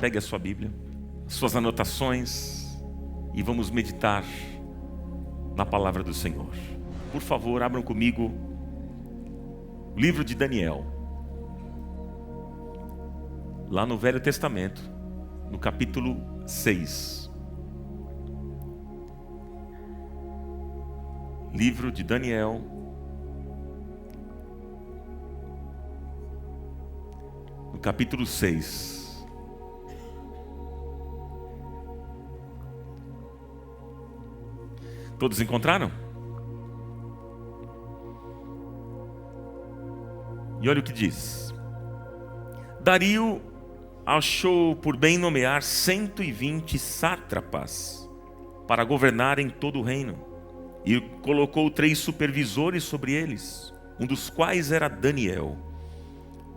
pegue a sua Bíblia, suas anotações e vamos meditar na palavra do Senhor. Por favor, abram comigo o livro de Daniel, lá no Velho Testamento, no capítulo 6. Livro de Daniel, no capítulo 6. Todos encontraram? E olha o que diz. Dario achou por bem nomear 120 sátrapas para governar em todo o reino, e colocou 3 supervisores sobre eles, um dos quais era Daniel.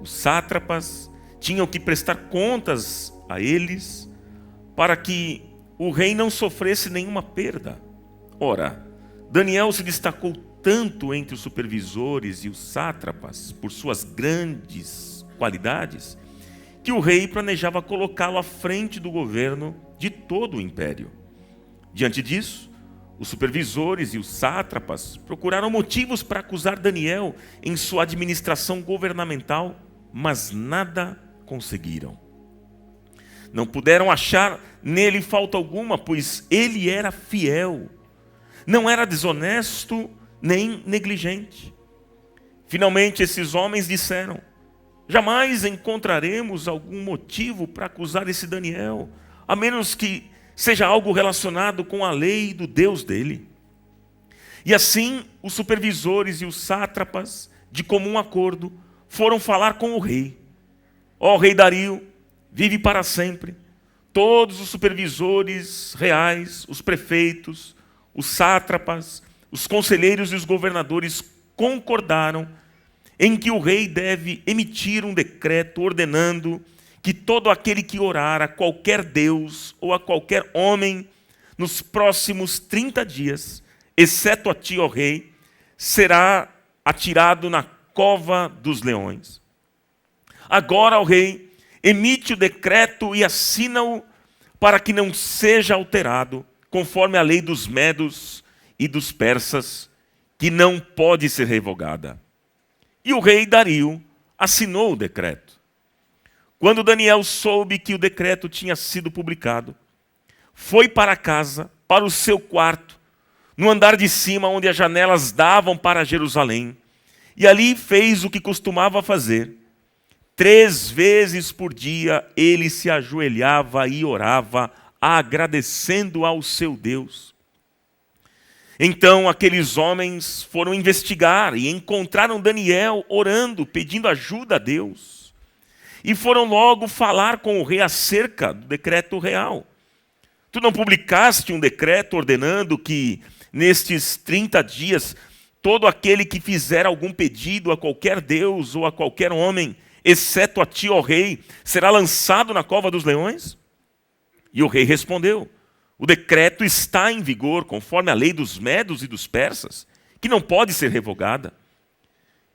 Os sátrapas tinham que prestar contas a eles para que o rei não sofresse nenhuma perda. Ora, Daniel se destacou tanto entre os supervisores e os sátrapas por suas grandes qualidades, que o rei planejava colocá-lo à frente do governo de todo o império. Diante disso, os supervisores e os sátrapas procuraram motivos para acusar Daniel em sua administração governamental, mas nada conseguiram. Não puderam achar nele falta alguma, pois ele era fiel. Não era desonesto nem negligente. Finalmente esses homens disseram: jamais encontraremos algum motivo para acusar esse Daniel, a menos que seja algo relacionado com a lei do Deus dele. E assim os supervisores e os sátrapas, de comum acordo, foram falar com o rei. Ó rei Dario, vive para sempre. Todos os supervisores reais, os prefeitos, os sátrapas, os conselheiros e os governadores concordaram em que o rei deve emitir um decreto ordenando que todo aquele que orar a qualquer deus ou a qualquer homem nos próximos 30 dias, exceto a ti, ó rei, será atirado na cova dos leões. Agora, ó rei, emite o decreto e assina-o para que não seja alterado, conforme a lei dos medos e dos persas, que não pode ser revogada. E o rei Dario assinou o decreto. Quando Daniel soube que o decreto tinha sido publicado, foi para casa, para o seu quarto, no andar de cima, onde as janelas davam para Jerusalém, e ali fez o que costumava fazer. 3 vezes por dia ele se ajoelhava e orava, agradecendo ao seu Deus. Então aqueles homens foram investigar e encontraram Daniel orando, pedindo ajuda a Deus. E foram logo falar com o rei acerca do decreto real. Tu não publicaste um decreto ordenando que nestes 30 dias todo aquele que fizer algum pedido a qualquer deus ou a qualquer homem, exceto a ti, ó rei, será lançado na cova dos leões? E o rei respondeu: o decreto está em vigor, conforme a lei dos medos e dos persas, que não pode ser revogada.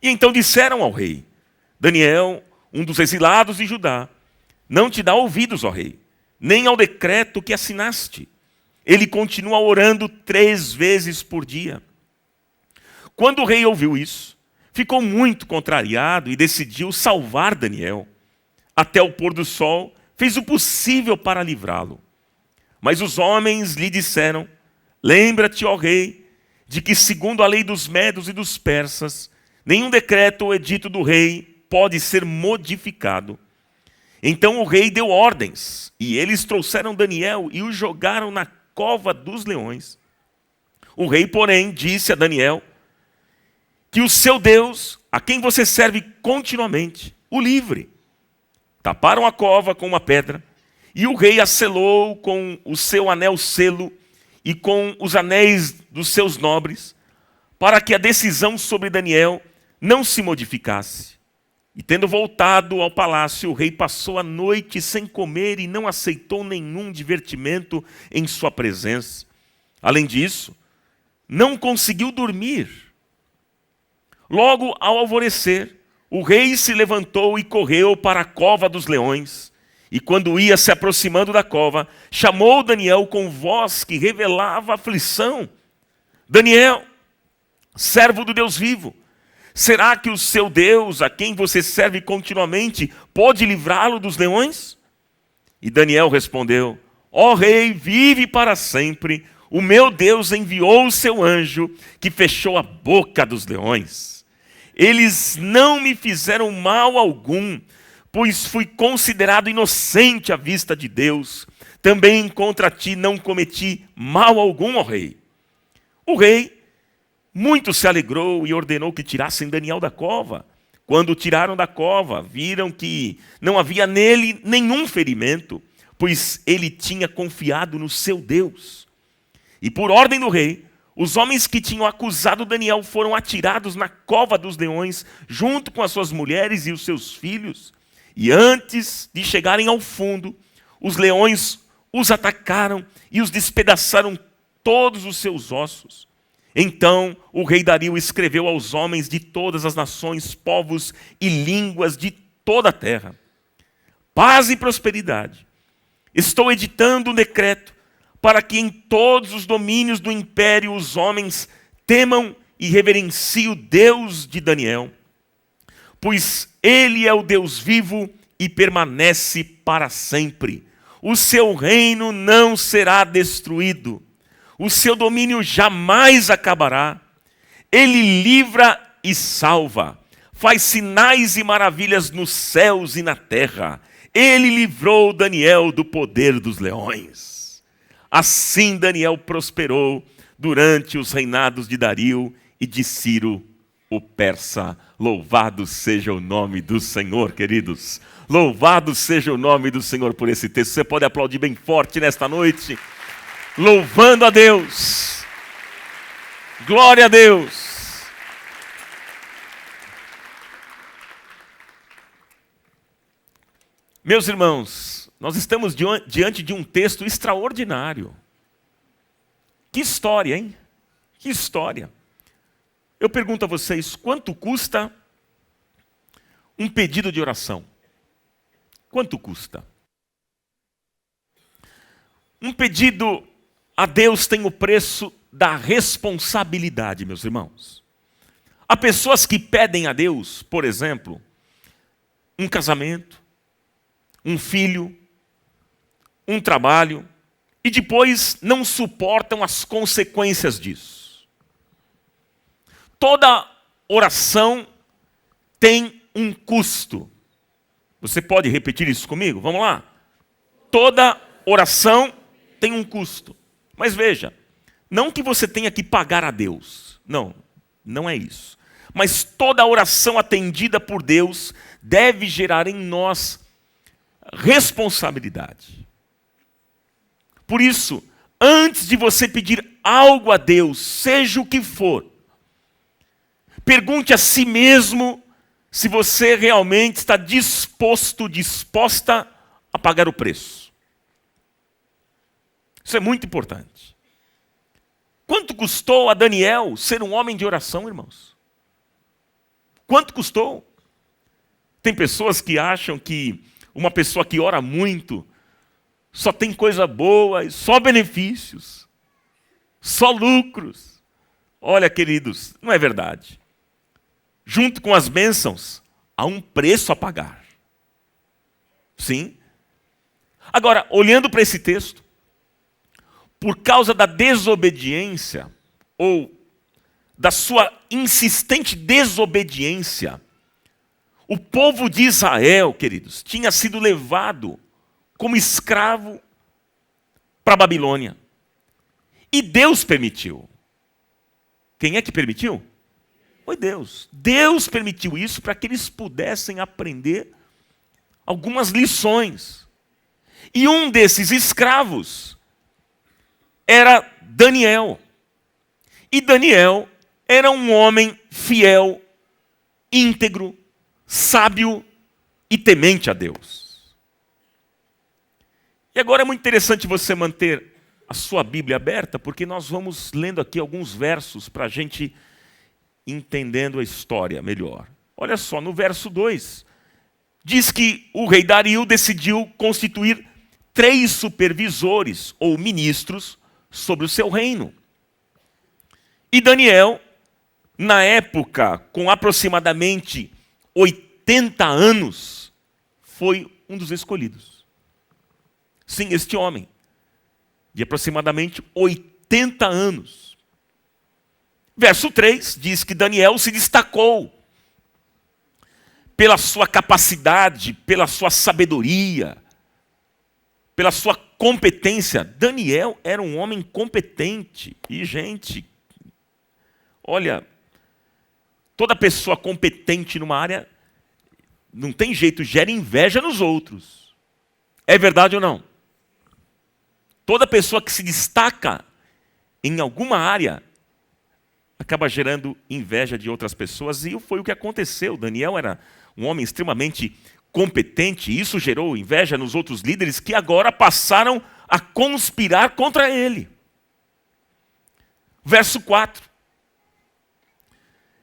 E então disseram ao rei: Daniel, um dos exilados de Judá, não te dá ouvidos, ó rei, nem ao decreto que assinaste. Ele continua orando 3 vezes por dia. Quando o rei ouviu isso, ficou muito contrariado e decidiu salvar Daniel. Até o pôr do sol, fez o possível para livrá-lo. Mas os homens lhe disseram: lembra-te, ó rei, de que segundo a lei dos medos e dos persas, nenhum decreto ou edito do rei pode ser modificado. Então o rei deu ordens, e eles trouxeram Daniel e o jogaram na cova dos leões. O rei, porém, disse a Daniel que o seu Deus, a quem você serve continuamente, o livre. Taparam a cova com uma pedra, e o rei a selou com o seu anel selo e com os anéis dos seus nobres, para que a decisão sobre Daniel não se modificasse. E tendo voltado ao palácio, o rei passou a noite sem comer e não aceitou nenhum divertimento em sua presença. Além disso, não conseguiu dormir. Logo ao alvorecer, o rei se levantou e correu para a cova dos leões. E quando ia se aproximando da cova, chamou Daniel com voz que revelava aflição. Daniel, servo do Deus vivo, será que o seu Deus, a quem você serve continuamente, pode livrá-lo dos leões? E Daniel respondeu: ó rei, vive para sempre. O meu Deus enviou o seu anjo, que fechou a boca dos leões. Eles não me fizeram mal algum, pois fui considerado inocente à vista de Deus. Também contra ti não cometi mal algum, ó rei. O rei muito se alegrou e ordenou que tirassem Daniel da cova. Quando o tiraram da cova, viram que não havia nele nenhum ferimento, pois ele tinha confiado no seu Deus. E por ordem do rei, os homens que tinham acusado Daniel foram atirados na cova dos leões, junto com as suas mulheres e os seus filhos. E antes de chegarem ao fundo, os leões os atacaram e os despedaçaram todos os seus ossos. Então o rei Dario escreveu aos homens de todas as nações, povos e línguas de toda a terra: paz e prosperidade. Estou editando um decreto para que em todos os domínios do império os homens temam e reverenciem o Deus de Daniel, pois ele é o Deus vivo e permanece para sempre. O seu reino não será destruído. O seu domínio jamais acabará. Ele livra e salva. Faz sinais e maravilhas nos céus e na terra. Ele livrou Daniel do poder dos leões. Assim Daniel prosperou durante os reinados de Dario e de Ciro, o persa. Louvado seja o nome do Senhor, queridos. Louvado seja o nome do Senhor por esse texto. Você pode aplaudir bem forte nesta noite, louvando a Deus. Glória a Deus. Meus irmãos, nós estamos diante de um texto extraordinário. Que história, hein? Que história. Eu pergunto a vocês, quanto custa um pedido de oração? Quanto custa? Um pedido a Deus tem o preço da responsabilidade, meus irmãos. Há pessoas que pedem a Deus, por exemplo, um casamento, um filho, um trabalho, e depois não suportam as consequências disso. Toda oração tem um custo. Você pode repetir isso comigo? Vamos lá. Toda oração tem um custo. Mas veja, não que você tenha que pagar a Deus. Não, não é isso. Mas toda oração atendida por Deus deve gerar em nós responsabilidade. Por isso, antes de você pedir algo a Deus, seja o que for, pergunte a si mesmo se você realmente está disposta a pagar o preço. Isso é muito importante. Quanto custou a Daniel ser um homem de oração, irmãos? Quanto custou? Tem pessoas que acham que uma pessoa que ora muito só tem coisa boa, só benefícios, só lucros. Olha, queridos, não é verdade. Junto com as bênçãos, há um preço a pagar. Sim. Agora, olhando para esse texto, por causa da desobediência, ou da sua insistente desobediência, o povo de Israel, queridos, tinha sido levado como escravo para a Babilônia. E Deus permitiu. Quem é que permitiu? Foi Deus. Deus permitiu isso para que eles pudessem aprender algumas lições. E um desses escravos era Daniel. E Daniel era um homem fiel, íntegro, sábio e temente a Deus. E agora é muito interessante você manter a sua Bíblia aberta, porque nós vamos lendo aqui alguns versos para a gente entendendo a história melhor. Olha só, no verso 2, diz que o rei Dario decidiu constituir 3 supervisores ou ministros sobre o seu reino. E Daniel, na época, com aproximadamente 80 anos, foi um dos escolhidos. Sim, este homem, de aproximadamente 80 anos. Verso 3 diz que Daniel se destacou pela sua capacidade, pela sua sabedoria, pela sua competência. Daniel era um homem competente. E, gente, olha, toda pessoa competente numa área, não tem jeito, gera inveja nos outros. É verdade ou não? Toda pessoa que se destaca em alguma área acaba gerando inveja de outras pessoas, e foi o que aconteceu. Daniel era um homem extremamente competente, e isso gerou inveja nos outros líderes que agora passaram a conspirar contra ele. Verso 4.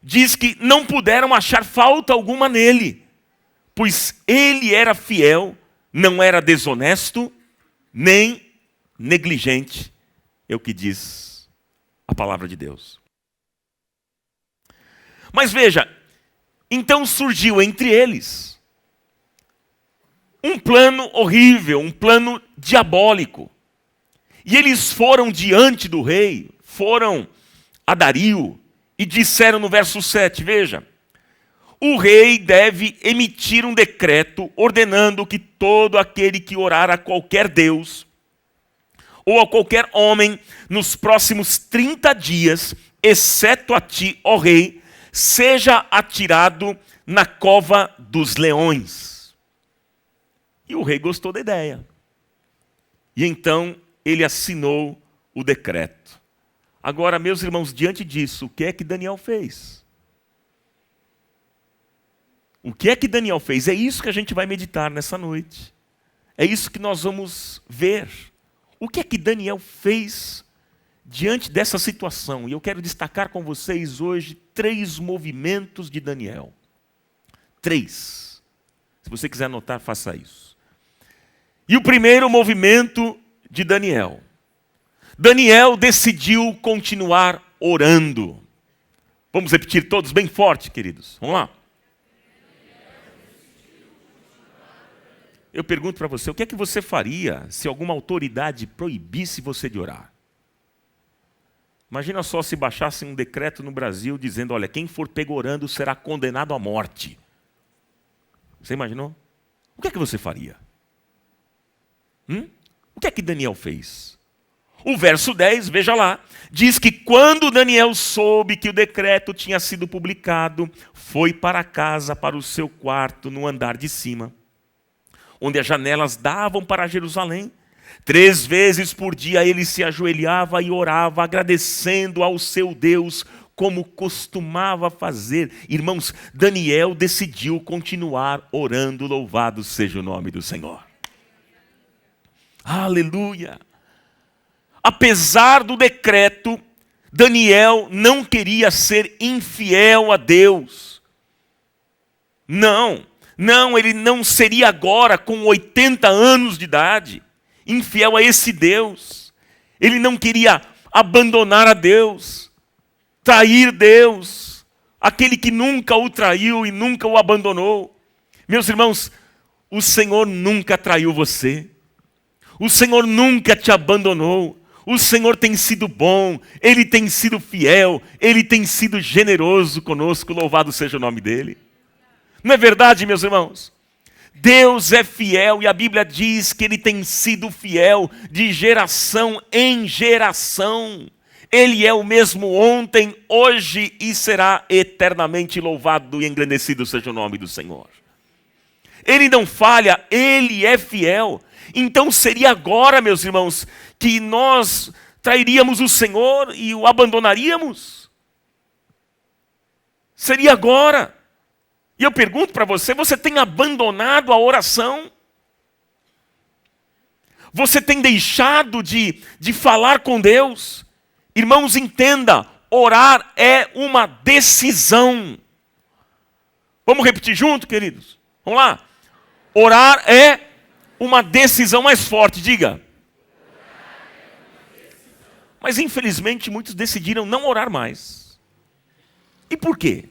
Diz que não puderam achar falta alguma nele, pois ele era fiel, não era desonesto, nem negligente, é o que diz a palavra de Deus. Mas veja, então surgiu entre eles um plano horrível, um plano diabólico. E eles foram diante do rei, foram a Dario e disseram no verso 7, veja: o rei deve emitir um decreto ordenando que todo aquele que orar a qualquer deus ou a qualquer homem nos próximos 30 dias, exceto a ti, ó rei, seja atirado na cova dos leões. E o rei gostou da ideia. E então ele assinou o decreto. Agora, meus irmãos, diante disso, o que é que Daniel fez? O que é que Daniel fez? É isso que a gente vai meditar nessa noite. É isso que nós vamos ver. O que é que Daniel fez diante dessa situação? E eu quero destacar com vocês hoje 3 movimentos de Daniel. 3. Se você quiser anotar, faça isso. E o primeiro movimento de Daniel. Daniel decidiu continuar orando. Vamos repetir todos bem forte, queridos. Vamos lá. Eu pergunto para você, o que é que você faria se alguma autoridade proibisse você de orar? Imagina só se baixasse um decreto no Brasil dizendo, olha, quem for pego orando será condenado à morte. Você imaginou? O que é que você faria? O que é que Daniel fez? O verso 10, veja lá, diz que quando Daniel soube que o decreto tinha sido publicado, foi para casa, para o seu quarto, no andar de cima, onde as janelas davam para Jerusalém. 3 vezes por dia ele se ajoelhava e orava, agradecendo ao seu Deus, como costumava fazer. Irmãos, Daniel decidiu continuar orando, louvado seja o nome do Senhor. Aleluia! Apesar do decreto, Daniel não queria ser infiel a Deus. Não, ele não seria agora, com 80 anos de idade, infiel a esse Deus. Ele não queria abandonar a Deus, trair Deus, aquele que nunca o traiu e nunca o abandonou. Meus irmãos, o Senhor nunca traiu você. O Senhor nunca te abandonou. O Senhor tem sido bom, Ele tem sido fiel, Ele tem sido generoso conosco, louvado seja o nome dEle. Não é verdade, meus irmãos? Deus é fiel e a Bíblia diz que Ele tem sido fiel de geração em geração. Ele é o mesmo ontem, hoje e será eternamente louvado e engrandecido seja o nome do Senhor. Ele não falha, Ele é fiel. Então seria agora, meus irmãos, que nós trairíamos o Senhor e o abandonaríamos? Seria agora. E eu pergunto para você, você tem abandonado a oração? Você tem deixado de falar com Deus? Irmãos, entenda, orar é uma decisão. Vamos repetir junto, queridos? Vamos lá. Orar é uma decisão mais forte, diga. Mas infelizmente muitos decidiram não orar mais. E por quê?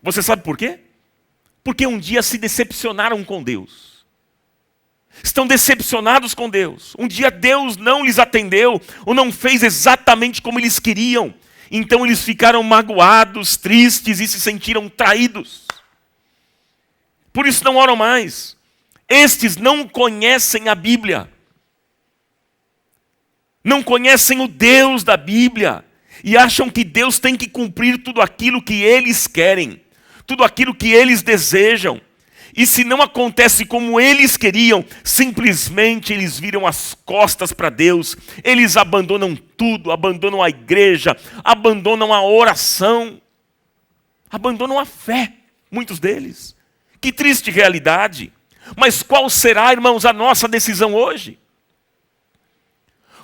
Você sabe por quê? Porque um dia se decepcionaram com Deus. Estão decepcionados com Deus. Um dia Deus não lhes atendeu ou não fez exatamente como eles queriam. Então eles ficaram magoados, tristes e se sentiram traídos. Por isso não oram mais. Estes não conhecem a Bíblia. Não conhecem o Deus da Bíblia. E acham que Deus tem que cumprir tudo aquilo que eles querem. Tudo aquilo que eles desejam. E se não acontece como eles queriam, simplesmente eles viram as costas para Deus. Eles abandonam tudo, abandonam a igreja, abandonam a oração, abandonam a fé, muitos deles. Que triste realidade. Mas qual será, irmãos, a nossa decisão hoje?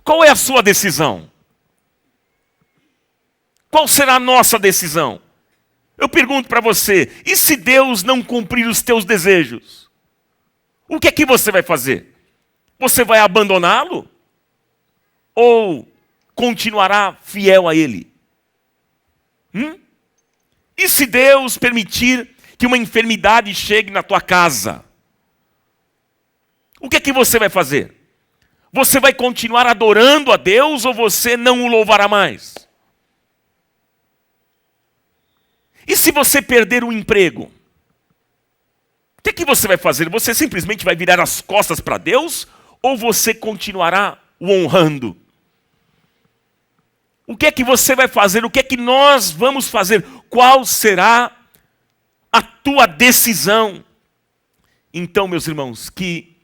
Qual é a sua decisão? Qual será a nossa decisão? Eu pergunto para você, e se Deus não cumprir os teus desejos? O que é que você vai fazer? Você vai abandoná-lo? Ou continuará fiel a Ele? E se Deus permitir que uma enfermidade chegue na tua casa? O que é que você vai fazer? Você vai continuar adorando a Deus ou você não o louvará mais? E se você perder o emprego? O que é que você vai fazer? Você simplesmente vai virar as costas para Deus? Ou você continuará o honrando? O que é que você vai fazer? O que é que nós vamos fazer? Qual será a tua decisão? Então, meus irmãos, que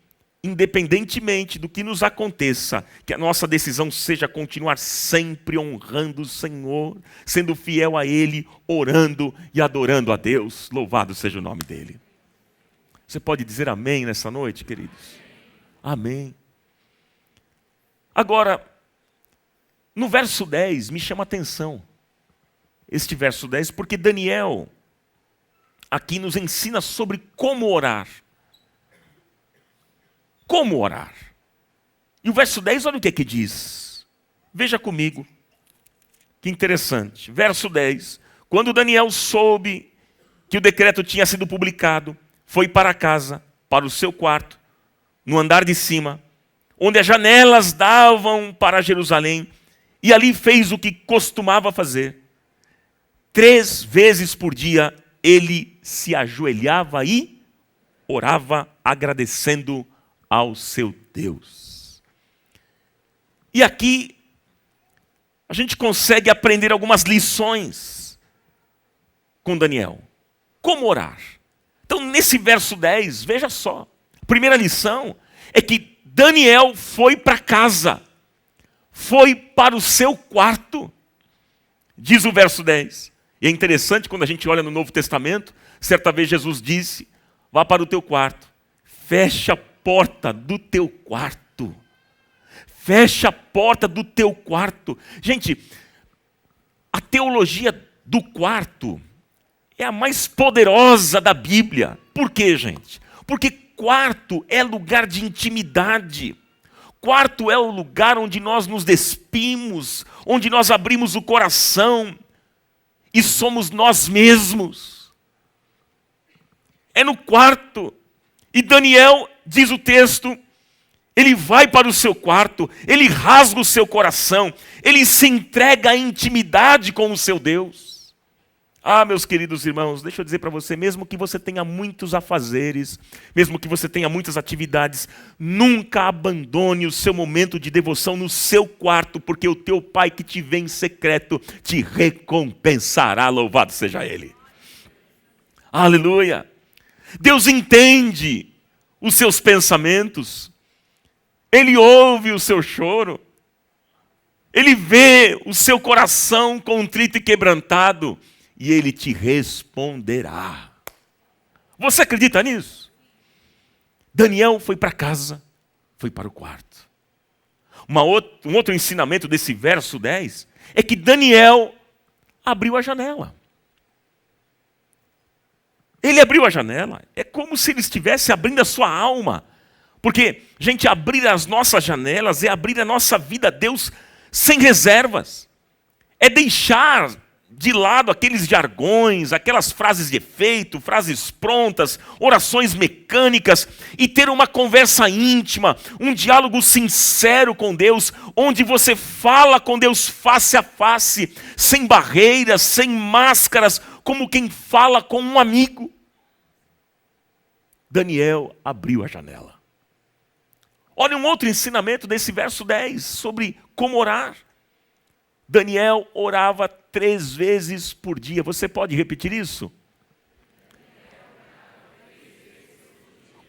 independentemente do que nos aconteça, que a nossa decisão seja continuar sempre honrando o Senhor, sendo fiel a Ele, orando e adorando a Deus. Louvado seja o nome dEle. Você pode dizer amém nessa noite, queridos? Amém. Agora, no verso 10, me chama a atenção este verso 10, porque Daniel aqui nos ensina sobre como orar. Como orar? E o verso 10, olha o que é que diz. Veja comigo. Que interessante. Verso 10. Quando Daniel soube que o decreto tinha sido publicado, foi para casa, para o seu quarto, no andar de cima, onde as janelas davam para Jerusalém, e ali fez o que costumava fazer. 3 vezes por dia ele se ajoelhava e orava, agradecendo ao seu Deus. E aqui a gente consegue aprender algumas lições com Daniel. Como orar? Então, nesse verso 10, veja só. A primeira lição é que Daniel foi para casa. Foi para o seu quarto. Diz o verso 10. E é interessante quando a gente olha no Novo Testamento, certa vez Jesus disse, vá para o teu quarto, fecha a porta do teu quarto. Fecha a porta do teu quarto. Gente, a teologia do quarto é a mais poderosa da Bíblia. Por quê, gente? Porque quarto é lugar de intimidade. Quarto é o lugar onde nós nos despimos, onde nós abrimos o coração e somos nós mesmos. É no quarto. E Daniel, diz o texto, ele vai para o seu quarto, ele rasga o seu coração, ele se entrega à intimidade com o seu Deus. Ah, meus queridos irmãos, deixa eu dizer para você, mesmo que você tenha muitos afazeres, mesmo que você tenha muitas atividades, nunca abandone o seu momento de devoção no seu quarto, porque o teu Pai que te vê em secreto te recompensará, louvado seja Ele. Aleluia! Deus entende os seus pensamentos, Ele ouve o seu choro, Ele vê o seu coração contrito e quebrantado, e Ele te responderá. Você acredita nisso? Daniel foi para casa, foi para o quarto. Um outro ensinamento desse verso 10 é que Daniel abriu a janela. Ele abriu a janela. É como se ele estivesse abrindo a sua alma. Porque, gente, abrir as nossas janelas é abrir a nossa vida a Deus sem reservas. É deixar de lado aqueles jargões, aquelas frases de efeito, frases prontas, orações mecânicas e ter uma conversa íntima, um diálogo sincero com Deus, onde você fala com Deus face a face, sem barreiras, sem máscaras, como quem fala com um amigo. Daniel abriu a janela. Olha um outro ensinamento desse verso 10 sobre como orar. Daniel orava 3 vezes por dia. Você pode repetir isso?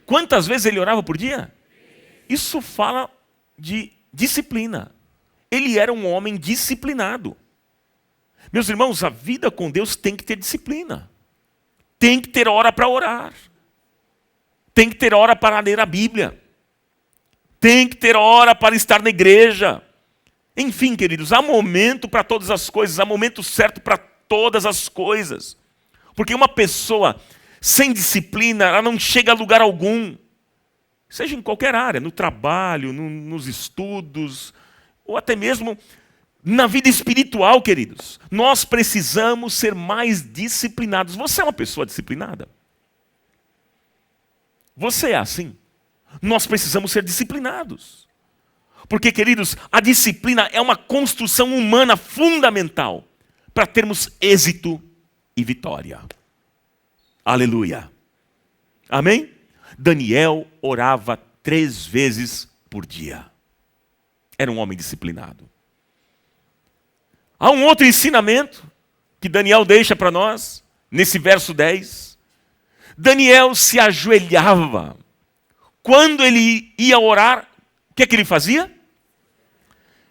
Quantas vezes ele orava por dia? Isso fala de disciplina. Ele era um homem disciplinado. Meus irmãos, a vida com Deus tem que ter disciplina. Tem que ter hora para orar. Tem que ter hora para ler a Bíblia. Tem que ter hora para estar na igreja. Enfim, queridos, há momento para todas as coisas, há momento certo para todas as coisas. Porque uma pessoa sem disciplina, ela não chega a lugar algum. Seja em qualquer área, no trabalho, nos estudos, ou até mesmo na vida espiritual, queridos. Nós precisamos ser mais disciplinados. Você é uma pessoa disciplinada? Você é assim? Nós precisamos ser disciplinados. Porque, queridos, a disciplina é uma construção humana fundamental para termos êxito e vitória. Aleluia. Amém? Daniel orava 3 vezes por dia. Era um homem disciplinado. Há um outro ensinamento que Daniel deixa para nós, nesse verso 10. Daniel se ajoelhava. Quando ele ia orar, o que é que ele fazia?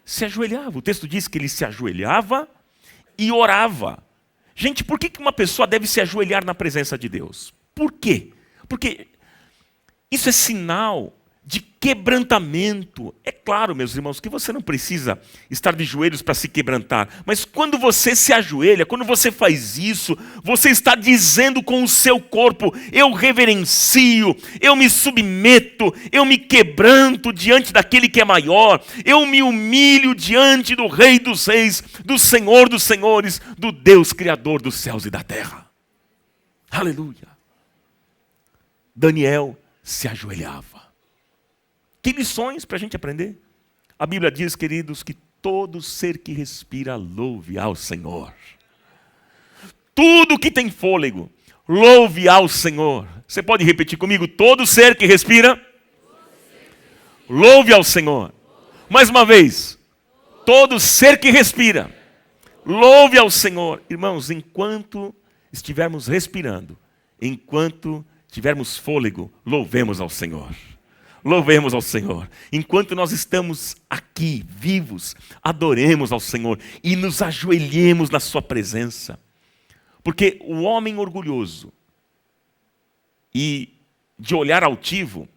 Se ajoelhava. O texto diz que ele se ajoelhava e orava. Gente, por que uma pessoa deve se ajoelhar na presença de Deus? Por quê? Porque isso é sinal de quebrantamento. É claro, meus irmãos, que você não precisa estar de joelhos para se quebrantar. Mas quando você se ajoelha, quando você faz isso, você está dizendo com o seu corpo: eu reverencio, eu me submeto, eu me quebranto diante daquele que é maior, eu me humilho diante do Rei dos Reis, do Senhor dos Senhores, do Deus Criador dos céus e da terra. Aleluia. Daniel se ajoelhava. Que lições para a gente aprender? A Bíblia diz, queridos, que todo ser que respira louve ao Senhor. Tudo que tem fôlego, louve ao Senhor. Você pode repetir comigo? Todo ser que respira, louve ao Senhor. Mais uma vez. Todo ser que respira, louve ao Senhor. Irmãos, enquanto estivermos respirando, enquanto tivermos fôlego, louvemos ao Senhor. Louvemos ao Senhor. Enquanto nós estamos aqui, vivos, adoremos ao Senhor e nos ajoelhemos na sua presença. Porque o homem orgulhoso e de olhar altivo,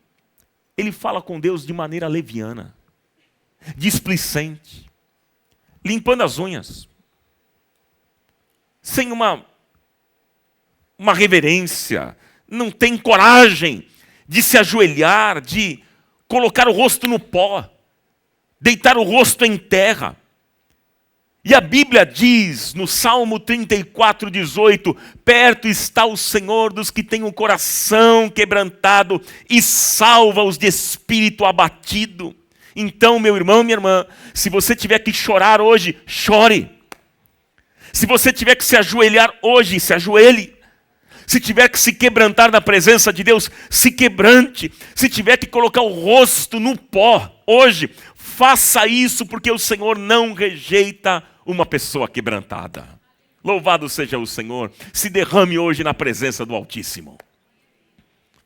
ele fala com Deus de maneira leviana, displicente, limpando as unhas, sem uma reverência, não tem coragem de se ajoelhar, de colocar o rosto no pó, deitar o rosto em terra. E a Bíblia diz, no Salmo 34:18, perto está o Senhor dos que têm o coração quebrantado e salva-os de espírito abatido. Então, meu irmão, minha irmã, se você tiver que chorar hoje, chore. Se você tiver que se ajoelhar hoje, se ajoelhe. Se tiver que se quebrantar na presença de Deus, se quebrante. Se tiver que colocar o rosto no pó hoje, faça isso, porque o Senhor não rejeita uma pessoa quebrantada. Louvado seja o Senhor. Se derrame hoje na presença do Altíssimo.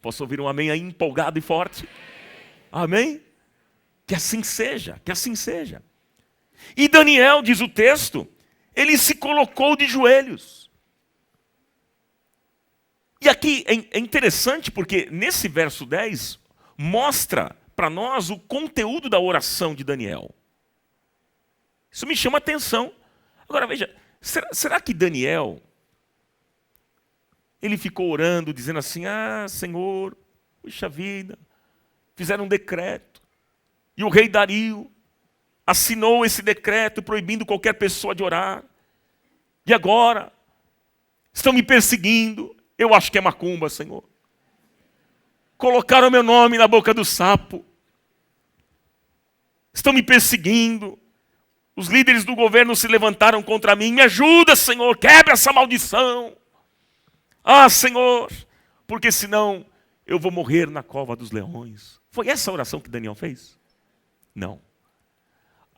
Posso ouvir um amém aí empolgado e forte? Amém? Que assim seja, que assim seja. E Daniel, diz o texto, ele se colocou de joelhos. E aqui é interessante porque nesse verso 10 mostra para nós o conteúdo da oração de Daniel. Isso me chama a atenção. Agora veja, será que Daniel ele ficou orando, dizendo assim: ah, Senhor, puxa vida, fizeram um decreto. E o rei Dario assinou esse decreto proibindo qualquer pessoa de orar. E agora, estão me perseguindo. Eu acho que é macumba, Senhor. Colocaram meu nome na boca do sapo. Estão me perseguindo. Os líderes do governo se levantaram contra mim. Me ajuda, Senhor, quebra essa maldição. Ah, Senhor, porque senão eu vou morrer na cova dos leões. Foi essa a oração que Daniel fez? Não.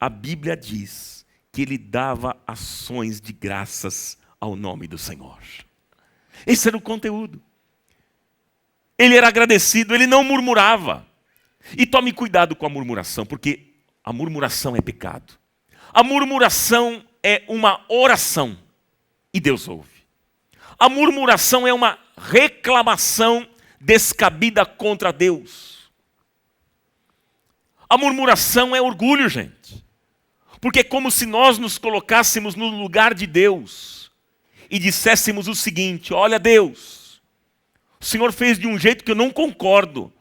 A Bíblia diz que ele dava ações de graças ao nome do Senhor. Esse era o conteúdo. Ele era agradecido, ele não murmurava. E tome cuidado com a murmuração, porque a murmuração é pecado. A murmuração é uma oração e Deus ouve. A murmuração é uma reclamação descabida contra Deus. A murmuração é orgulho, gente. Porque é como se nós nos colocássemos no lugar de Deus e disséssemos o seguinte: olha, Deus, o Senhor fez de um jeito que eu não concordo,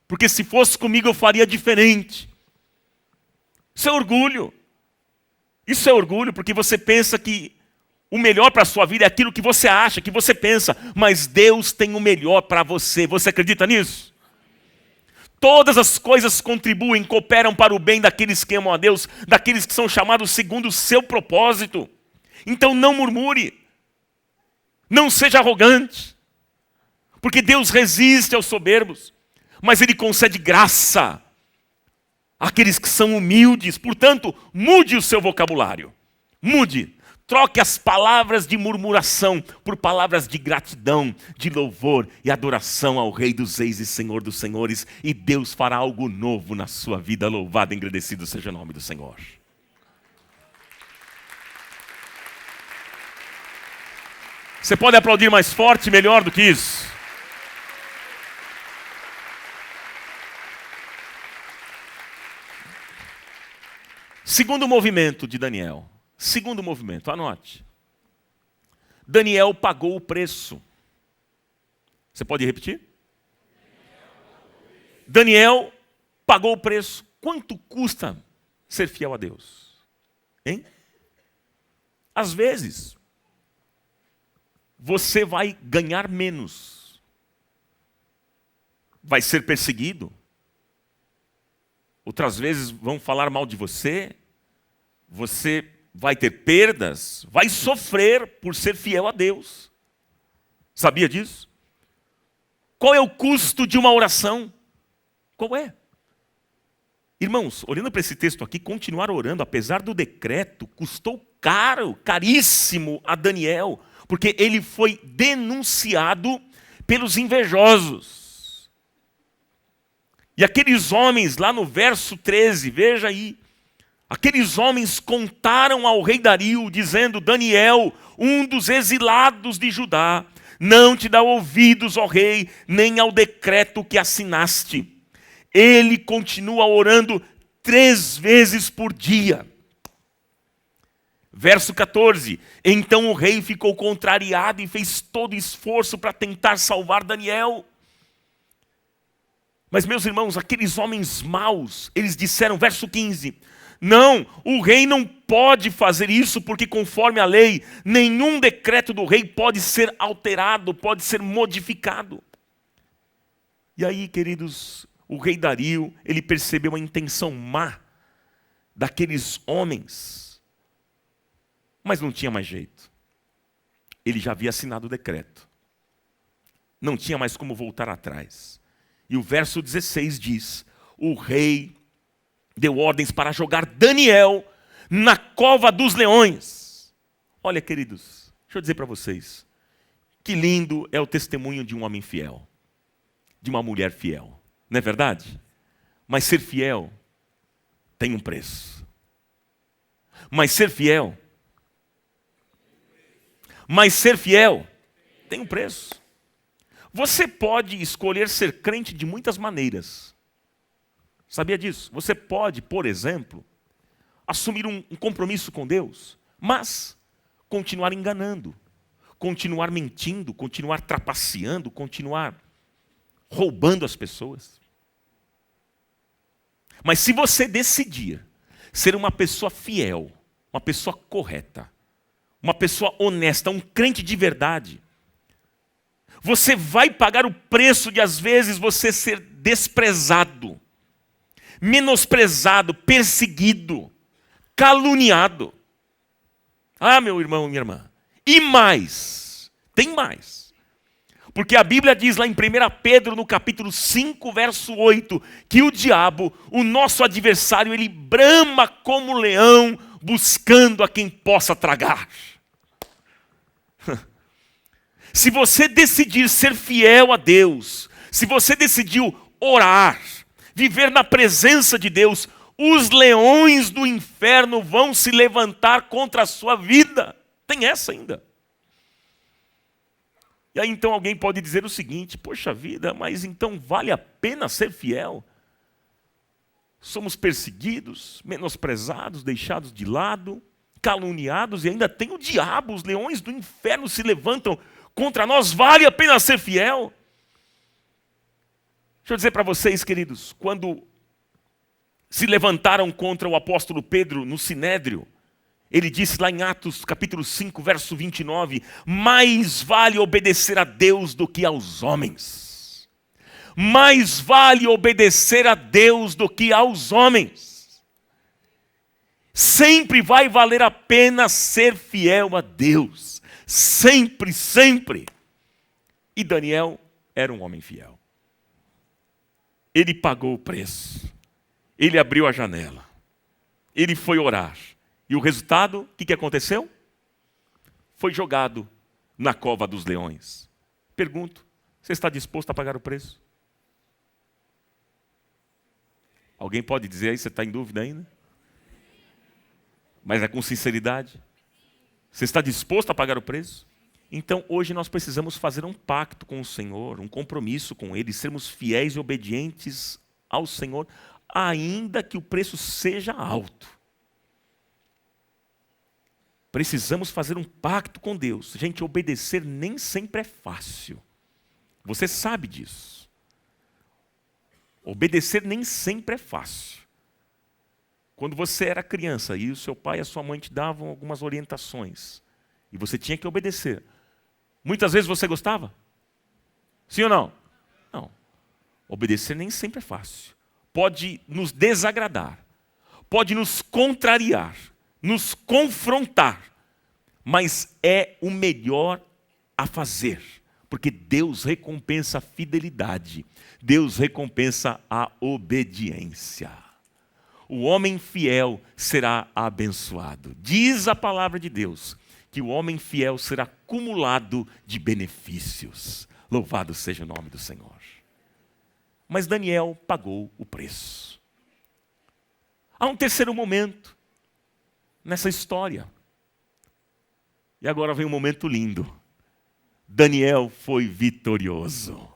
porque se fosse comigo eu faria diferente. Isso é orgulho. Isso é orgulho, porque você pensa que o melhor para a sua vida é aquilo que você acha, que você pensa, mas Deus tem o melhor para você. Você acredita nisso? Todas as coisas contribuem, cooperam para o bem daqueles que amam a Deus, daqueles que são chamados segundo o seu propósito. Então não murmure, não seja arrogante, porque Deus resiste aos soberbos, mas Ele concede graça àqueles que são humildes. Portanto, mude o seu vocabulário, mude. Troque as palavras de murmuração por palavras de gratidão, de louvor e adoração ao Rei dos Reis e Senhor dos Senhores. E Deus fará algo novo na sua vida. Louvado e engrandecido seja o nome do Senhor. Você pode aplaudir mais forte, melhor do que isso? Segundo movimento de Daniel. Segundo movimento, anote. Daniel pagou o preço. Você pode repetir? Daniel pagou o preço. Quanto custa ser fiel a Deus? Hein? Às vezes, você vai ganhar menos. Vai ser perseguido. Outras vezes vão falar mal de você. Você vai ter perdas, vai sofrer por ser fiel a Deus. Sabia disso? Qual é o custo de uma oração? Qual é? Irmãos, olhando para esse texto aqui, continuar orando, apesar do decreto, custou caro, caríssimo a Daniel, porque ele foi denunciado pelos invejosos. E aqueles homens, lá no verso 13, veja aí, aqueles homens contaram ao rei Dario, dizendo: Daniel, um dos exilados de Judá, não te dá ouvidos, ó rei, nem ao decreto que assinaste. Ele continua orando 3 vezes por dia. Verso 14. Então o rei ficou contrariado e fez todo esforço para tentar salvar Daniel. Mas, meus irmãos, aqueles homens maus, eles disseram, verso 15... Não, o rei não pode fazer isso, porque conforme a lei, nenhum decreto do rei pode ser alterado, pode ser modificado. E aí, queridos, o rei Dario, ele percebeu a intenção má daqueles homens, mas não tinha mais jeito. Ele já havia assinado o decreto. Não tinha mais como voltar atrás. E o verso 16 diz: o rei deu ordens para jogar Daniel na cova dos leões. Olha, queridos, deixa eu dizer para vocês, que lindo é o testemunho de um homem fiel, de uma mulher fiel, não é verdade? Mas ser fiel tem um preço. Mas ser fiel tem um preço. Você pode escolher ser crente de muitas maneiras. Sabia disso? Você pode, por exemplo, assumir um compromisso com Deus, mas continuar enganando, continuar mentindo, continuar trapaceando, continuar roubando as pessoas. Mas se você decidir ser uma pessoa fiel, uma pessoa correta, uma pessoa honesta, um crente de verdade, você vai pagar o preço de, às vezes, você ser desprezado, menosprezado, perseguido, caluniado. Ah, meu irmão, minha irmã. E mais, tem mais. Porque a Bíblia diz lá em 1 Pedro, no capítulo 5, verso 8, que o diabo, o nosso adversário, ele brama como leão, buscando a quem possa tragar. Se você decidir ser fiel a Deus, se você decidiu orar, viver na presença de Deus, os leões do inferno vão se levantar contra a sua vida. Tem essa ainda. E aí então alguém pode dizer o seguinte: poxa vida, mas então vale a pena ser fiel? Somos perseguidos, menosprezados, deixados de lado, caluniados, e ainda tem o diabo, os leões do inferno se levantam contra nós. Vale a pena ser fiel? Deixa eu dizer para vocês, queridos, quando se levantaram contra o apóstolo Pedro no Sinédrio, ele disse lá em Atos capítulo 5, verso 29, mais vale obedecer a Deus do que aos homens. Mais vale obedecer a Deus do que aos homens. Sempre vai valer a pena ser fiel a Deus. Sempre, sempre. E Daniel era um homem fiel. Ele pagou o preço. Ele abriu a janela. Ele foi orar. E o resultado, o que aconteceu? Foi jogado na cova dos leões. Pergunto, você está disposto a pagar o preço? Alguém pode dizer aí, você está em dúvida ainda? Mas é com sinceridade? Você está disposto a pagar o preço? Então hoje nós precisamos fazer um pacto com o Senhor, um compromisso com Ele, sermos fiéis e obedientes ao Senhor, ainda que o preço seja alto. Precisamos fazer um pacto com Deus. Gente, obedecer nem sempre é fácil. Você sabe disso. Obedecer nem sempre é fácil. Quando você era criança e o seu pai e a sua mãe te davam algumas orientações, e você tinha que obedecer, muitas vezes você gostava? Sim ou não? Não. Obedecer nem sempre é fácil. Pode nos desagradar, pode nos contrariar, nos confrontar, mas é o melhor a fazer, porque Deus recompensa a fidelidade, Deus recompensa a obediência. O homem fiel será abençoado. Diz a palavra de Deus que o homem fiel será acumulado de benefícios. Louvado seja o nome do Senhor. Mas Daniel pagou o preço. Há um terceiro momento nessa história. E agora vem um momento lindo. Daniel foi vitorioso.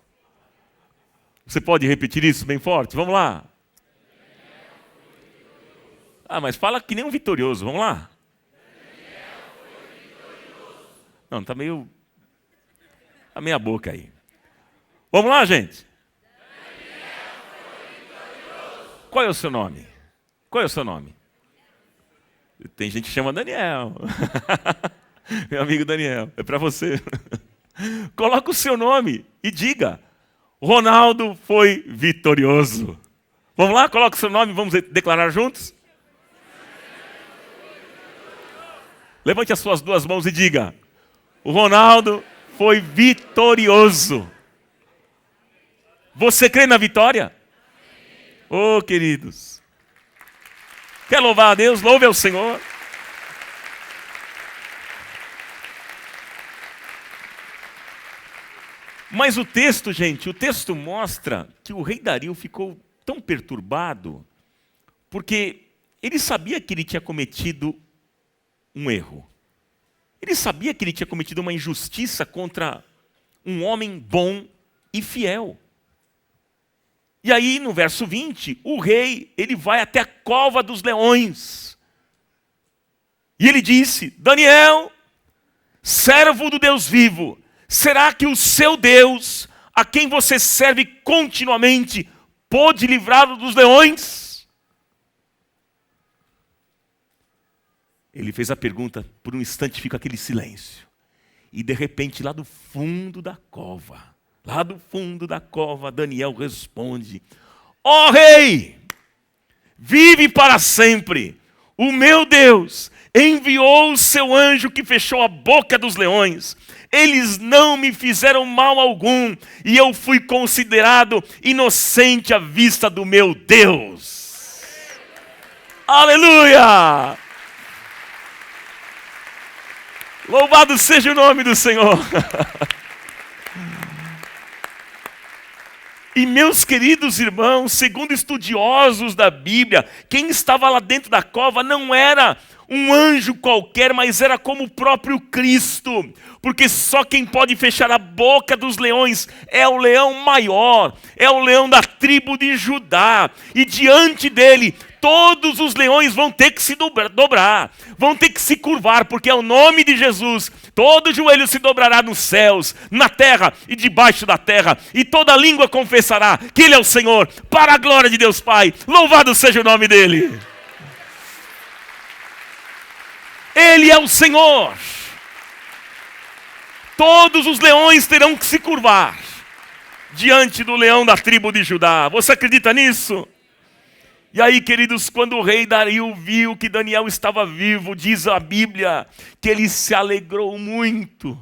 Você pode repetir isso bem forte? Vamos lá. Ah, mas fala que nem um vitorioso. Vamos lá. Não, tá meio... a meia boca aí. Vamos lá, gente. Qual é o seu nome? Qual é o seu nome? Tem gente que chama Daniel. Meu amigo Daniel, é para você. Coloca o seu nome e diga: Ronaldo foi vitorioso. Vamos lá, coloca o seu nome e vamos declarar juntos? Levante as suas duas mãos e diga: o Ronaldo foi vitorioso. Você crê na vitória? Oh, queridos. Quer louvar a Deus? Louve ao Senhor. Mas o texto, gente, o texto mostra que o rei Dario ficou tão perturbado, porque ele sabia que ele tinha cometido um erro. Ele sabia que ele tinha cometido uma injustiça contra um homem bom e fiel. E aí, no verso 20, o rei, ele vai até a cova dos leões. E ele disse: Daniel, servo do Deus vivo, será que o seu Deus, a quem você serve continuamente, pôde livrá-lo dos leões? Ele fez a pergunta, por um instante fica aquele silêncio. E de repente, lá do fundo da cova, Daniel responde: ó rei, vive para sempre. O meu Deus enviou o seu anjo que fechou a boca dos leões. Eles não me fizeram mal algum e eu fui considerado inocente à vista do meu Deus. Aleluia! Louvado seja o nome do Senhor. E meus queridos irmãos, segundo estudiosos da Bíblia, quem estava lá dentro da cova não era um anjo qualquer, mas era como o próprio Cristo. Porque só quem pode fechar a boca dos leões é o leão maior, é o leão da tribo de Judá. E diante dele, todos os leões vão ter que se dobrar, vão ter que se curvar, porque é o nome de Jesus. Todo joelho se dobrará nos céus, na terra e debaixo da terra, e toda língua confessará que Ele é o Senhor, para a glória de Deus Pai. Louvado seja o nome dEle. Ele é o Senhor. Todos os leões terão que se curvar diante do leão da tribo de Judá. Você acredita nisso? E aí, queridos, quando o rei Dario viu que Daniel estava vivo, diz a Bíblia que ele se alegrou muito.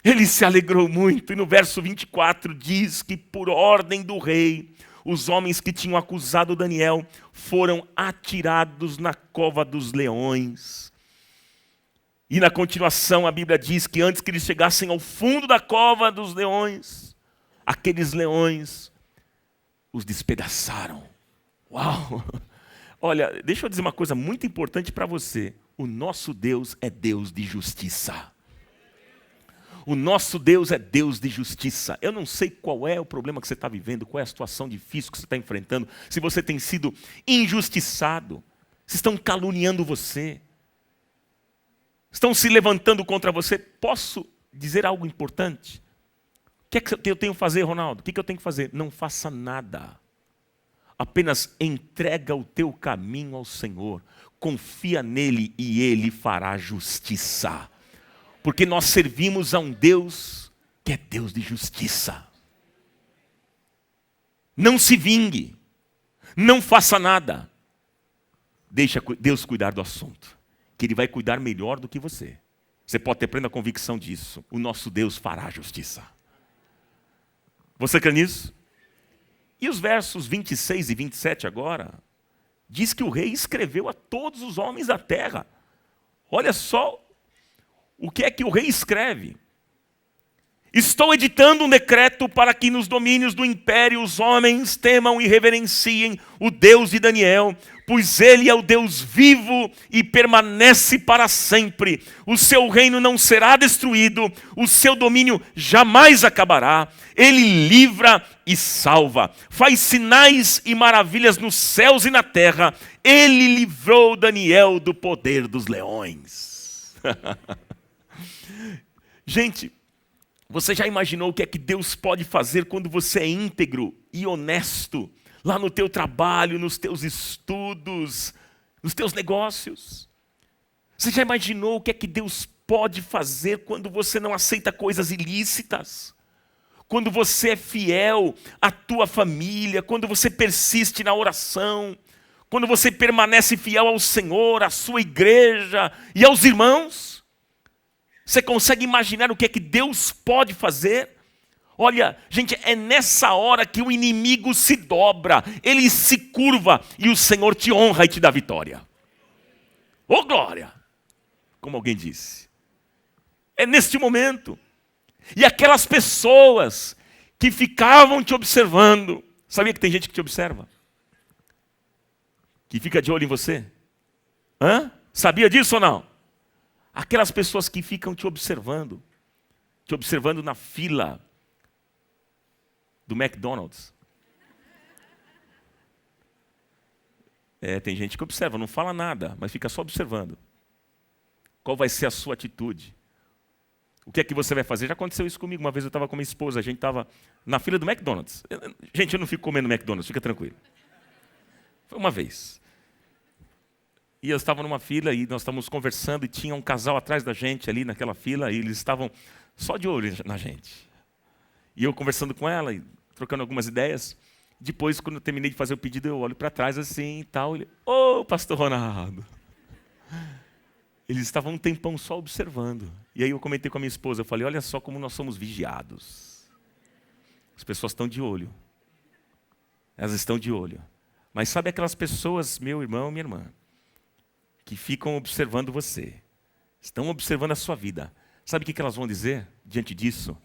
Ele se alegrou muito. E no verso 24 diz que por ordem do rei, os homens que tinham acusado Daniel foram atirados na cova dos leões. E na continuação a Bíblia diz que antes que eles chegassem ao fundo da cova dos leões, aqueles leões os despedaçaram. Uau! Olha, deixa eu dizer uma coisa muito importante para você. O nosso Deus é Deus de justiça. O nosso Deus é Deus de justiça. Eu não sei qual é o problema que você está vivendo, qual é a situação difícil que você está enfrentando, se você tem sido injustiçado, se estão caluniando você, estão se levantando contra você. Posso dizer algo importante? O que é que eu tenho que fazer, Ronaldo? O que eu tenho que fazer? Não faça nada. Apenas entrega o teu caminho ao Senhor. Confia nele e ele fará justiça. Porque nós servimos a um Deus que é Deus de justiça. Não se vingue. Não faça nada. Deixa Deus cuidar do assunto. Que Ele vai cuidar melhor do que você. Você pode ter plena convicção disso. O nosso Deus fará justiça. Você crê nisso? E os versos 26 e 27 agora, diz que o rei escreveu a todos os homens da terra. Olha só o que é que o rei escreve. Estou editando um decreto para que nos domínios do império os homens temam e reverenciem o Deus de Daniel, pois ele é o Deus vivo e permanece para sempre. O seu reino não será destruído, o seu domínio jamais acabará. Ele livra e salva, faz sinais e maravilhas nos céus e na terra. Ele livrou Daniel do poder dos leões. Gente, você já imaginou o que é que Deus pode fazer quando você é íntegro e honesto? Lá no teu trabalho, nos teus estudos, nos teus negócios. Você já imaginou o que é que Deus pode fazer quando você não aceita coisas ilícitas? Quando você é fiel à tua família, quando você persiste na oração, quando você permanece fiel ao Senhor, à sua igreja e aos irmãos? Você consegue imaginar o que é que Deus pode fazer? Olha, gente, é nessa hora que o inimigo se dobra, ele se curva e o Senhor te honra e te dá vitória. Oh glória! Como alguém disse. É neste momento. E aquelas pessoas que ficavam te observando, sabia que tem gente que te observa? Que fica de olho em você? Sabia disso ou não? Aquelas pessoas que ficam te observando na fila do McDonald's. Tem gente que observa, não fala nada, mas fica só observando. Qual vai ser a sua atitude? O que é que você vai fazer? Já aconteceu isso comigo. Uma vez eu estava com minha esposa, a gente estava na fila do McDonald's. Gente, eu não fico comendo McDonald's, fica tranquilo. Foi uma vez. E eu estava numa fila e nós estávamos conversando e tinha um casal atrás da gente ali naquela fila e eles estavam só de olho na gente. E eu conversando com ela e trocando algumas ideias. Depois, quando eu terminei de fazer o pedido, eu olho para trás assim e tal. E ô, pastor Ronaldo. Eles estavam um tempão só observando. E aí eu comentei com a minha esposa, eu falei, olha só como nós somos vigiados. As pessoas estão de olho. Elas estão de olho. Mas sabe aquelas pessoas, meu irmão, minha irmã, que ficam observando você, estão observando a sua vida. Sabe o que elas vão dizer diante disso?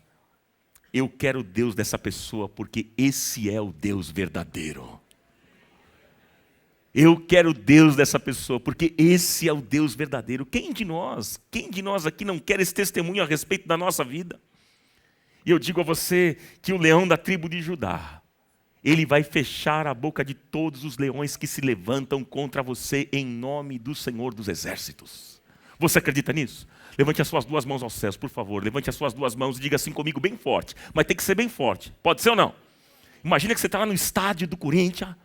Eu quero o Deus dessa pessoa porque esse é o Deus verdadeiro. Eu quero o Deus dessa pessoa porque esse é o Deus verdadeiro. Quem de nós aqui não quer esse testemunho a respeito da nossa vida? E eu digo a você que o leão da tribo de Judá, ele vai fechar a boca de todos os leões que se levantam contra você em nome do Senhor dos Exércitos. Você acredita nisso? Levante as suas duas mãos aos céus, por favor. Levante as suas duas mãos e diga assim comigo bem forte. Mas tem que ser bem forte. Pode ser ou não? Imagina que você está lá no estádio do Corinthians.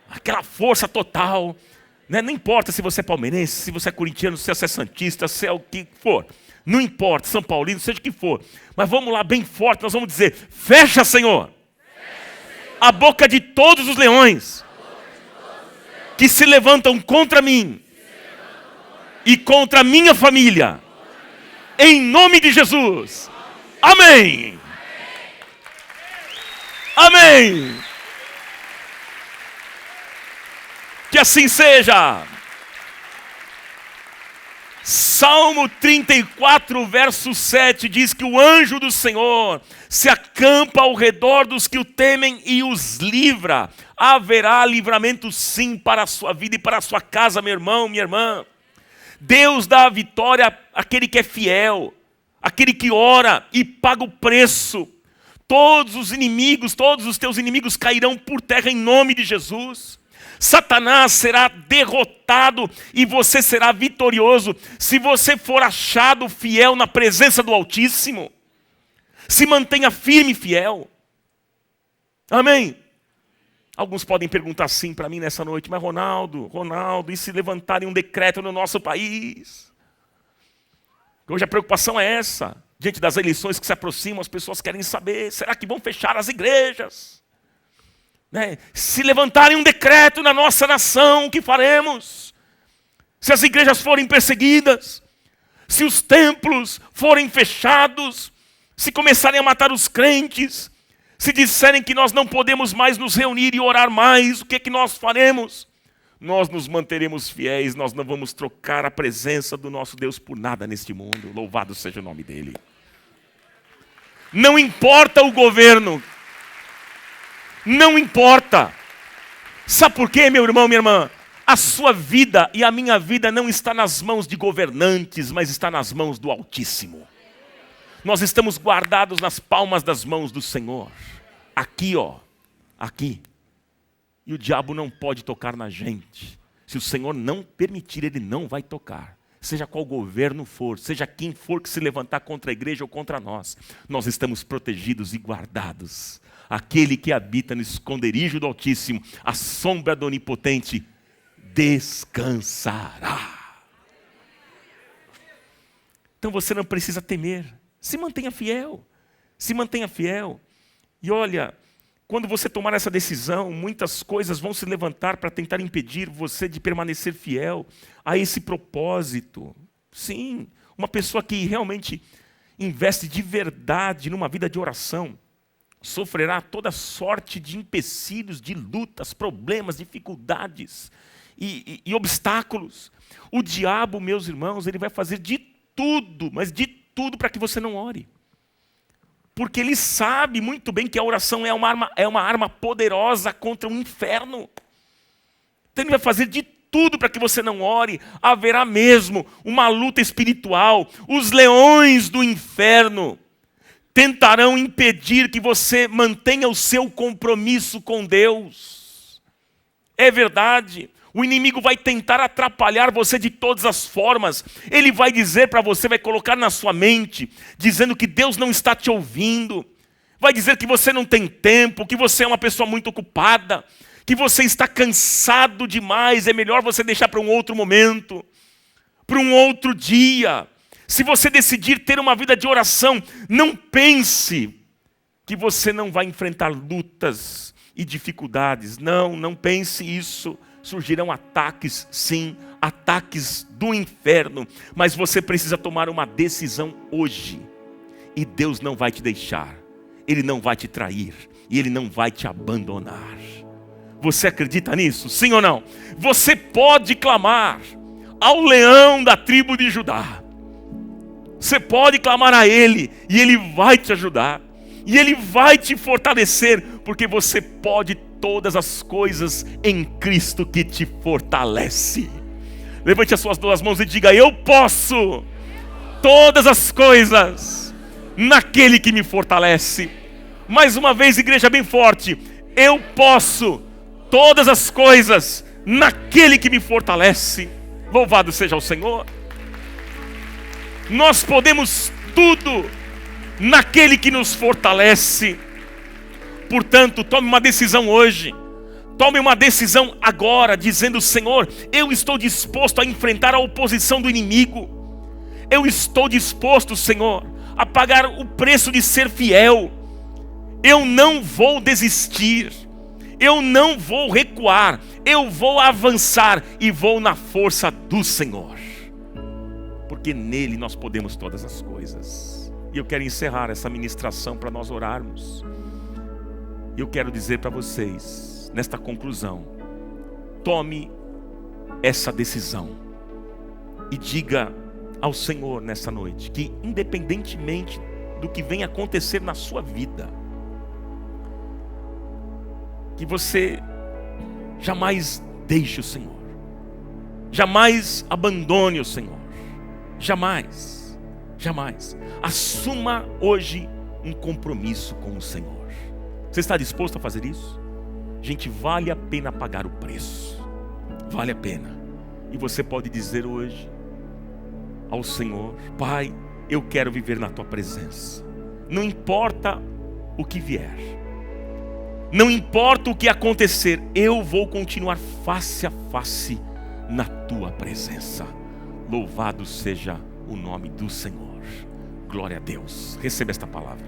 Aquela força total. Né? Não importa se você é palmeirense, se você é corintiano, se você é santista, se é o que for. Não importa, São Paulino, seja o que for. Mas vamos lá bem forte, nós vamos dizer, fecha, Senhor, a boca de todos os leões que se levantam contra mim e contra a minha família. Em nome de Jesus. Amém. Amém. Que assim seja. Salmo 34, verso 7 diz que o anjo do Senhor se acampa ao redor dos que o temem e os livra. Haverá livramento sim para a sua vida e para a sua casa, meu irmão, minha irmã. Deus dá a vitória àquele que é fiel, àquele que ora e paga o preço. Todos os inimigos, todos os teus inimigos cairão por terra em nome de Jesus. Satanás será derrotado e você será vitorioso se você for achado fiel na presença do Altíssimo. Se mantenha firme e fiel. Amém? Alguns podem perguntar assim para mim nessa noite, mas Ronaldo, e se levantarem um decreto no nosso país? Hoje a preocupação é essa. Diante das eleições que se aproximam, as pessoas querem saber, será que vão fechar as igrejas? Né? Se levantarem um decreto na nossa nação, o que faremos? Se as igrejas forem perseguidas, se os templos forem fechados, se começarem a matar os crentes, se disserem que nós não podemos mais nos reunir e orar mais, o que é que nós faremos? Nós nos manteremos fiéis, nós não vamos trocar a presença do nosso Deus por nada neste mundo. Louvado seja o nome dele. Não importa o governo. Não importa. Sabe por quê, meu irmão, minha irmã? A sua vida e a minha vida não está nas mãos de governantes, mas está nas mãos do Altíssimo. Nós estamos guardados nas palmas das mãos do Senhor. Aqui, aqui. E o diabo não pode tocar na gente. Se o Senhor não permitir, ele não vai tocar. Seja qual governo for, seja quem for que se levantar contra a igreja ou contra nós, nós estamos protegidos e guardados. Aquele que habita no esconderijo do Altíssimo, a sombra do Onipotente, descansará. Então você não precisa temer. Se mantenha fiel. Se mantenha fiel. E olha, quando você tomar essa decisão, muitas coisas vão se levantar para tentar impedir você de permanecer fiel a esse propósito. Sim, uma pessoa que realmente investe de verdade numa vida de oração, sofrerá toda sorte de empecilhos, de lutas, problemas, dificuldades e obstáculos. O diabo, meus irmãos, ele vai fazer de tudo, mas de tudo para que você não ore. Porque ele sabe muito bem que a oração é uma arma poderosa contra o inferno. Então ele vai fazer de tudo para que você não ore. Haverá mesmo uma luta espiritual. Os leões do inferno tentarão impedir que você mantenha o seu compromisso com Deus. É verdade. O inimigo vai tentar atrapalhar você de todas as formas. Ele vai dizer para você, vai colocar na sua mente, dizendo que Deus não está te ouvindo. Vai dizer que você não tem tempo, que você é uma pessoa muito ocupada, que você está cansado demais, é melhor você deixar para um outro momento, para um outro dia. Se você decidir ter uma vida de oração, não pense que você não vai enfrentar lutas e dificuldades. Não pense isso. Surgirão ataques, sim, ataques do inferno, mas você precisa tomar uma decisão hoje. E Deus não vai te deixar, Ele não vai te trair, e Ele não vai te abandonar. Você acredita nisso? Sim ou não? Você pode clamar ao leão da tribo de Judá. Você pode clamar a Ele, e Ele vai te ajudar. E Ele vai te fortalecer, porque você pode todas as coisas em Cristo que te fortalece. Levante as suas duas mãos e diga: eu posso todas as coisas naquele que me fortalece. Mais uma vez, igreja, bem forte: eu posso todas as coisas naquele que me fortalece. Louvado seja o Senhor. Nós podemos tudo naquele que nos fortalece. Portanto, tome uma decisão hoje. Tome uma decisão agora, dizendo: Senhor, eu estou disposto a enfrentar a oposição do inimigo. Eu estou disposto, Senhor, a pagar o preço de ser fiel. Eu não vou desistir. Eu não vou recuar. Eu vou avançar e vou na força do Senhor. Porque nele nós podemos todas as coisas. E eu quero encerrar essa ministração para nós orarmos. Eu quero dizer para vocês, nesta conclusão: tome essa decisão e diga ao Senhor nessa noite que, independentemente do que venha acontecer na sua vida, que você jamais deixe o Senhor, jamais abandone o Senhor, jamais, jamais. Assuma hoje um compromisso com o Senhor. Você está disposto a fazer isso? Gente, vale a pena pagar o preço. Vale a pena. E você pode dizer hoje ao Senhor: Pai, eu quero viver na Tua presença. Não importa o que vier. Não importa o que acontecer. Eu vou continuar face a face na Tua presença. Louvado seja o nome do Senhor. Glória a Deus. Receba esta palavra.